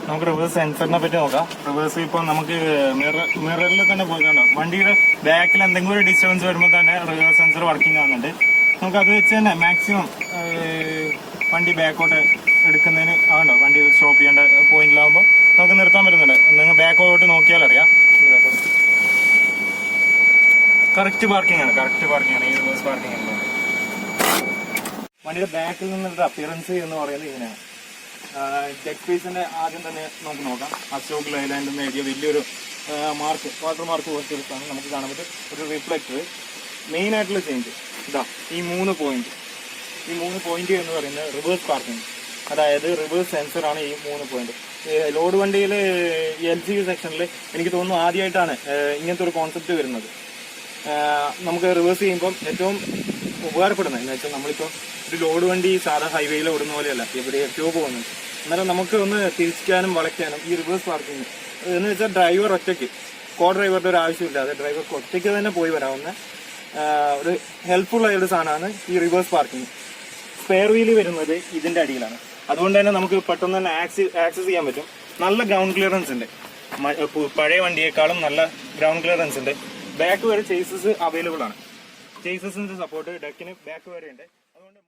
നമുക്ക് റിവേഴ്സ് സെൻസറിനെ പറ്റി നോക്കാം. റിവേഴ്സ് ഇപ്പോൾ നമുക്ക് മിററിൽ തന്നെ പോയിട്ടുണ്ടോ, വണ്ടിയുടെ ബാക്കിൽ എന്തെങ്കിലും ഒരു ഡിസ്റ്റർബൻസ് വരുമ്പോൾ തന്നെ റിവേഴ്സ് സെൻസർ വർക്കിംഗ് ആവുന്നുണ്ട്. നമുക്ക് അത് വെച്ച് തന്നെ മാക്സിമം വണ്ടി ബാക്കോട്ട് എടുക്കുന്നതിന് ആണോ, വണ്ടി സ്റ്റോപ്പ് ചെയ്യേണ്ട പോയിന്റിലാവുമ്പോൾ നമുക്ക് നിർത്താൻ പറ്റുന്നുണ്ട്. നിങ്ങൾ ബാക്കോട്ട് നോക്കിയാൽ അറിയാം. കറക്റ്റ് പാർക്കിംഗ് ആണ് ഈ റിവേഴ്സ് പാർക്കിംഗ് ആണ്. വണ്ടിയുടെ ബാക്കിൽ നിന്നുള്ള അപ്പിയറൻസ് എന്ന് പറയുന്നത് ഇങ്ങനെയാണ്. ഡെക്ക് സ്പേസിന്റെ ആദ്യം തന്നെ നമുക്ക് നോക്കാം. അശോക് ലൈലാൻഡ് എന്ന് എഴുതിയ വലിയൊരു മാർക്ക്, വാട്ടർ മാർക്ക് കൊടുത്തിട്ടാണ് നമുക്ക് കാണാൻ പറ്റും. ഒരു റിഫ്ലക്ടർ മെയിൻ ആയിട്ടുള്ള ചേഞ്ച് ഇതാ ഈ മൂന്ന് പോയിന്റ് എന്ന് പറയുന്നത് റിവേഴ്സ് പാർക്കിംഗ്, അതായത് റിവേഴ്സ് സെൻസറാണ് ഈ 3 പോയിന്റ്. ലോഡ് വണ്ടിയിൽ LCV സെക്ഷനിൽ എനിക്ക് തോന്നുന്നു ആദ്യമായിട്ടാണ് ഇങ്ങനത്തെ ഒരു കോൺസെപ്റ്റ് വരുന്നത്. നമുക്ക് റിവേഴ്സ് ചെയ്യുമ്പം ഏറ്റവും ഉപകാരപ്പെടുന്നത് എന്ന് വെച്ചാൽ നമ്മളിപ്പോൾ ഒരു ലോഡ് വണ്ടി സാധാ ഹൈവേയിൽ ഓടുന്ന പോലെയല്ല, എവിടെയൊക്കെയോ പോകുന്നുണ്ട്. അന്നേരം നമുക്ക് ഒന്ന് തിരിക്കാനും വളയ്ക്കാനും ഈ റിവേഴ്സ് പാർക്കിംഗ് എന്ന് വെച്ചാൽ ഡ്രൈവർ ഒറ്റയ്ക്ക്, കോ ഡ്രൈവറുടെ ഒരു ആവശ്യമില്ലാതെ ഡ്രൈവർക്ക് ഒറ്റയ്ക്ക് തന്നെ പോയി വരാവുന്ന ഒരു ഹെൽപ്ഫുൾ ആയ ഒരു സാധനമാണ് ഈ റിവേഴ്സ് പാർക്കിംഗ്. സ്പെയർ വീല് വരുന്നത് ഇതിന്റെ അടിയിലാണ്. അതുകൊണ്ട് തന്നെ നമുക്ക് പെട്ടെന്ന് തന്നെ ആക്സസ് ചെയ്യാൻ പറ്റും. നല്ല ഗ്രൗണ്ട് ക്ലിയറൻസ് ഉണ്ട്, പഴയ വണ്ടിയേക്കാളും നല്ല ഗ്രൗണ്ട് ക്ലിയറൻസ് ഉണ്ട്. ബാക്ക് വരെ ചേസസ് അവൈലബിൾ ആണ്. ചേസസിന്റെ സപ്പോർട്ട് ഡെക്കിന് ബാക്ക് വരെ ഉണ്ട്.